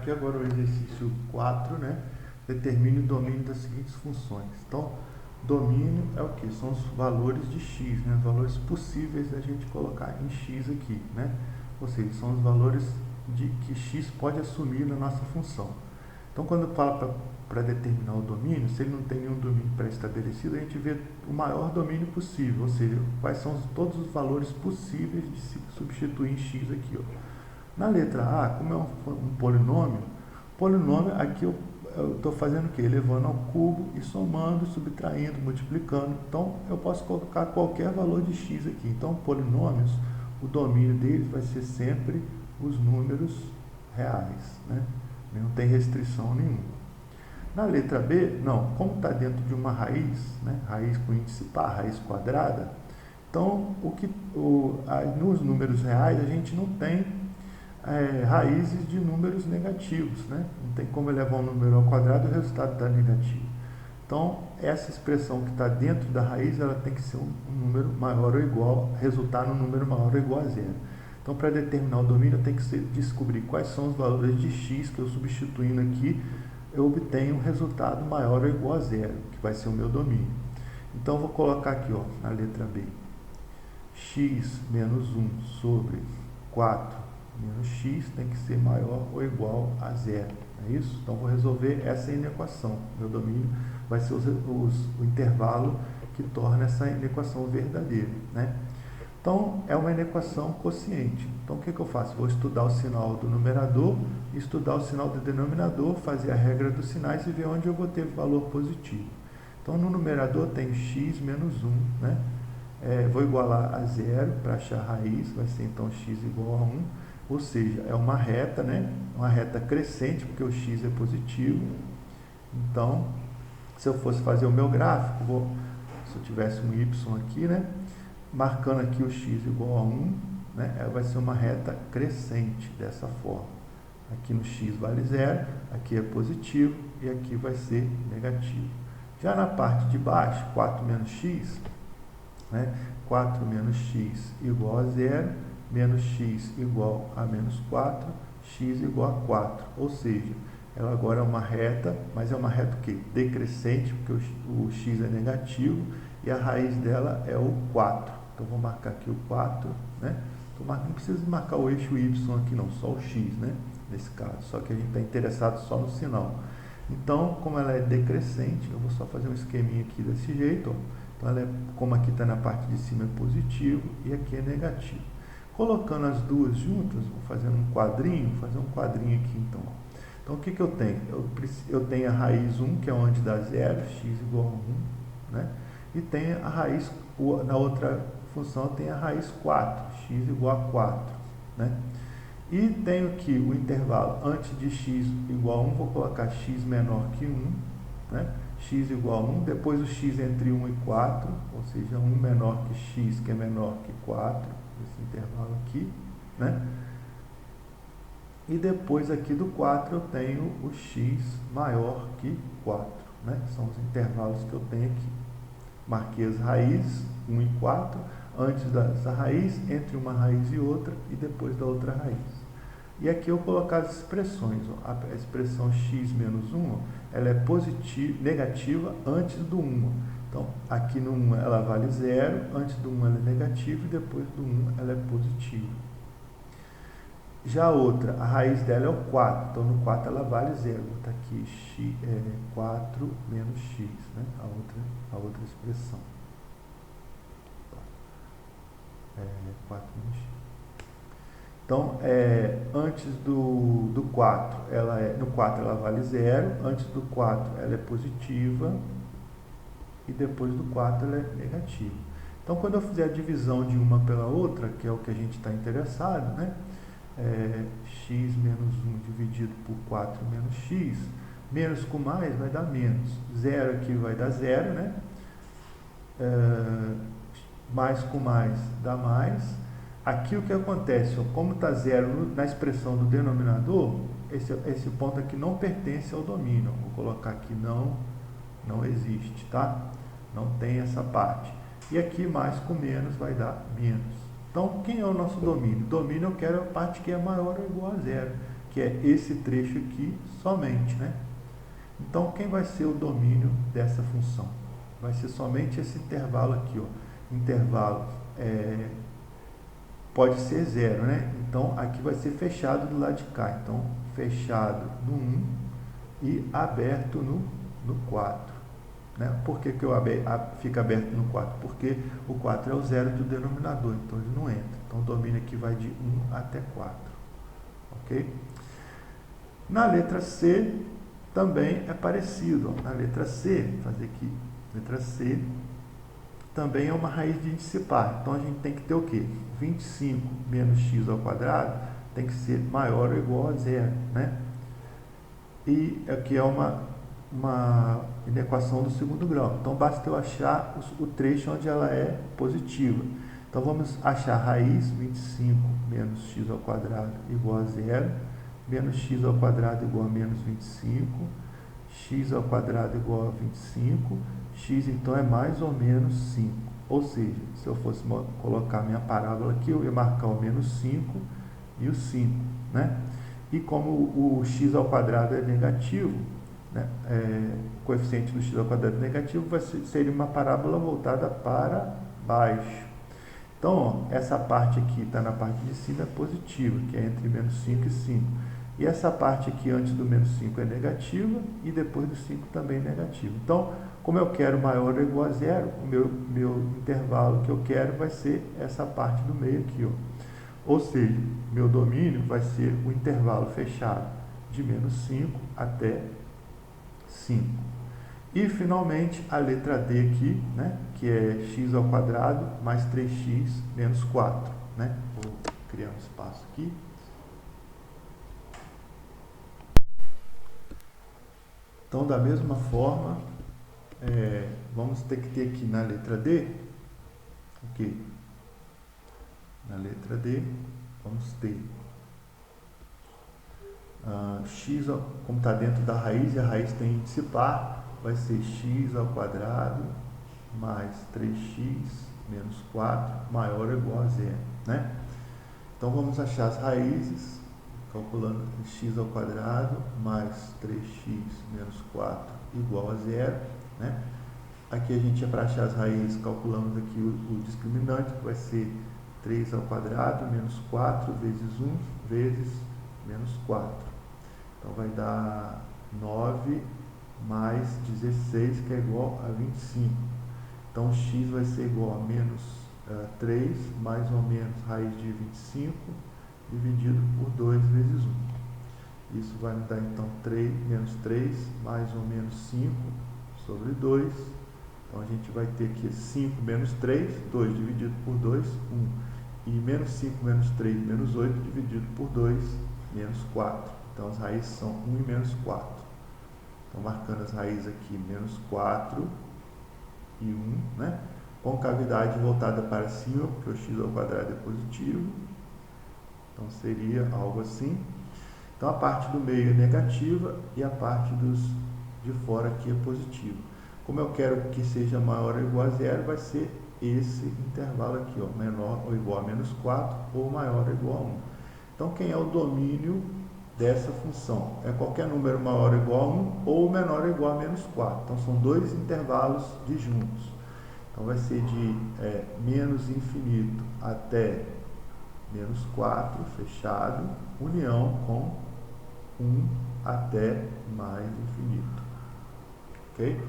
aqui agora o exercício 4, né? Determine o domínio das seguintes funções. Então, domínio é o que? São os valores de x, né? Os valores possíveis da gente colocar em x aqui, né? Ou seja, são os valores de que x pode assumir na nossa função. Então, quando fala para determinar o domínio, se ele não tem nenhum domínio pré-estabelecido, a gente vê o maior domínio possível, ou seja, quais são todos os valores possíveis de se substituir em x aqui, ó. Na letra A, como é um polinômio aqui eu estou fazendo o quê? Elevando ao cubo e somando, subtraindo, multiplicando. Então, eu posso colocar qualquer valor de x aqui. Então, polinômios, o domínio deles vai ser sempre os números reais, né? Não tem restrição nenhuma. Na letra B, não, como está dentro de uma raiz, né? Raiz com índice par, raiz quadrada, então, nos números reais, a gente não tem raízes de números negativos, né? Não tem como elevar um número ao quadrado e o resultado está negativo. Então, essa expressão que está dentro da raiz, ela tem que ser um número maior ou igual, resultar num número maior ou igual a zero. Então, para determinar o domínio, eu tenho que descobrir quais são os valores de x que eu substituindo aqui, eu obtenho um resultado maior ou igual a zero, que vai ser o meu domínio. Então, eu vou colocar aqui, ó, na letra B, x menos 1 sobre 4 menos x tem que ser maior ou igual a zero. É isso? Então, vou resolver essa inequação. Meu domínio vai ser o intervalo que torna essa inequação verdadeira, né? Então, é uma inequação quociente. Então, o que eu faço? Vou estudar o sinal do numerador, estudar o sinal do denominador, fazer a regra dos sinais e ver onde eu vou ter valor positivo. Então, no numerador tem x menos 1, né? Vou igualar a zero para achar a raiz, vai ser então x igual a 1. Ou seja, é uma reta, né? Uma reta crescente, porque o x é positivo. Então, se eu fosse fazer o meu gráfico, se eu tivesse um y aqui, né? Marcando aqui o x igual a 1, né? Vai ser uma reta crescente, dessa forma. Aqui no x vale zero, aqui é positivo e aqui vai ser negativo. Já na parte de baixo, 4 menos x, né? 4 menos x igual a zero, menos x igual a menos 4, x igual a 4. Ou seja, ela agora é uma reta, mas é uma reta o quê? Decrescente, porque o x é negativo e a raiz dela é o 4. Então, vou marcar aqui o 4, né? Não precisa marcar o eixo y aqui não, só o x, né? Nesse caso, só que a gente está interessado só no sinal. Então, como ela é decrescente, eu vou só fazer um esqueminha aqui desse jeito, ó. Então, ela como aqui está na parte de cima é positivo e aqui é negativo. Colocando as duas juntas, vou fazendo um quadrinho, aqui então. Então, o que eu tenho? Eu tenho a raiz 1, que é onde dá zero, x igual a 1, né? E tenho a raiz, na outra função, eu tenho a raiz 4, x igual a 4, né? E tenho aqui o intervalo antes de x igual a 1, vou colocar x menor que 1, né? X igual a 1, depois o x entre 1 e 4, ou seja, 1 menor que x, que é menor que 4, esse intervalo aqui, né? E depois aqui do 4 eu tenho o x maior que 4, né? São os intervalos que eu tenho aqui. Marquei as raízes, 1 e 4, antes dessa raiz, entre uma raiz e outra, e depois da outra raiz. E aqui eu colocar as expressões, ó. A expressão x menos 1, ela é negativa antes do 1. Então, aqui no 1 ela vale 0, antes do 1 ela é negativa e depois do 1 ela é positiva. Já a outra, a raiz dela é o 4, então no 4 ela vale 0. Vou botar aqui 4 menos x, né? A outra expressão. 4 menos x. Então, antes do 4, no 4 ela vale 0, antes do 4 ela é positiva e depois do 4 ela é negativa. Então, quando eu fizer a divisão de uma pela outra, que é o que a gente está interessado, né? X menos 1 dividido por 4 menos x, menos com mais vai dar menos. 0 aqui vai dar 0, né? Mais com mais dá mais. Aqui o que acontece, ó, como está zero na expressão do denominador, esse ponto aqui não pertence ao domínio. Vou colocar aqui não existe, tá? Não tem essa parte. E aqui mais com menos vai dar menos. Então, quem é o nosso domínio? Domínio eu quero a parte que é maior ou igual a zero, que é esse trecho aqui somente, né? Então, quem vai ser o domínio dessa função? Vai ser somente esse intervalo aqui, ó. Intervalo pode ser 0, né? Então, aqui vai ser fechado do lado de cá. Então, fechado no 1 e aberto no 4. Né? Por que fica aberto no 4? Porque o 4 é o zero do denominador, então ele não entra. Então, o domínio aqui vai de 1 até 4. Ok? Na letra C, também é parecido. Ó. Na letra C, fazer aqui, letra C, também é uma raiz de dissipar. Então, a gente tem que ter o quê? 25 menos x ao quadrado tem que ser maior ou igual a zero, né? E aqui é uma inequação do segundo grau. Então, basta eu achar o trecho onde ela é positiva. Então, vamos achar raiz 25 menos x ao quadrado igual a zero, menos x ao quadrado igual a menos 25, x ao quadrado igual a 25, x então é mais ou menos 5. Ou seja, se eu fosse colocar minha parábola aqui, eu ia marcar o menos 5 e o 5, né? E como o x ao quadrado é negativo, né? O coeficiente do x ao quadrado é negativo, seria uma parábola voltada para baixo. Então, ó, essa parte aqui está na parte de cima é positiva, que é entre menos 5 e 5. E essa parte aqui antes do menos 5 é negativa e depois do 5 também é negativa. Então, como eu quero maior ou igual a zero, o meu intervalo que eu quero vai ser essa parte do meio aqui, ó. Ou seja, meu domínio vai ser o intervalo fechado de menos 5 até 5. E, finalmente, a letra D aqui, né, que é x ao quadrado mais 3x menos 4. Né? Vou criar um espaço aqui. Então, da mesma forma, vamos ter que ter aqui na letra D, ok? Na letra D, vamos ter x, como está dentro da raiz, e a raiz tem índice par, vai ser x ao quadrado mais 3x menos 4 maior ou igual a zero, né? Então, vamos achar as raízes, calculando x ao quadrado mais 3x menos 4 igual a zero, né? Aqui a gente, para achar as raízes, calculamos aqui o discriminante, que vai ser 3 ao quadrado menos 4 vezes 1 vezes menos 4. Então, vai dar 9 mais 16, que é igual a 25. Então, x vai ser igual a menos 3, mais ou menos raiz de 25, dividido por 2 vezes 1. Isso vai me dar, então, menos 3, mais ou menos 5, sobre 2. Então, a gente vai ter aqui 5 menos 3, 2 dividido por 2, 1. E menos 5 menos 3, menos 8, dividido por 2, menos 4. Então, as raízes são 1 e menos 4. Então, marcando as raízes aqui, menos 4 e 1, né? Concavidade voltada para cima, porque o x ao quadrado é positivo. Então, seria algo assim. Então, a parte do meio é negativa e a parte de fora aqui é positiva. Como eu quero que seja maior ou igual a zero, vai ser esse intervalo aqui, ó, menor ou igual a menos 4 ou maior ou igual a 1. Então, quem é o domínio dessa função? É qualquer número maior ou igual a 1 ou menor ou igual a menos 4. Então, são dois intervalos disjuntos. Então, vai ser de menos infinito até menos 4, fechado, união com 1 até mais infinito. Ok?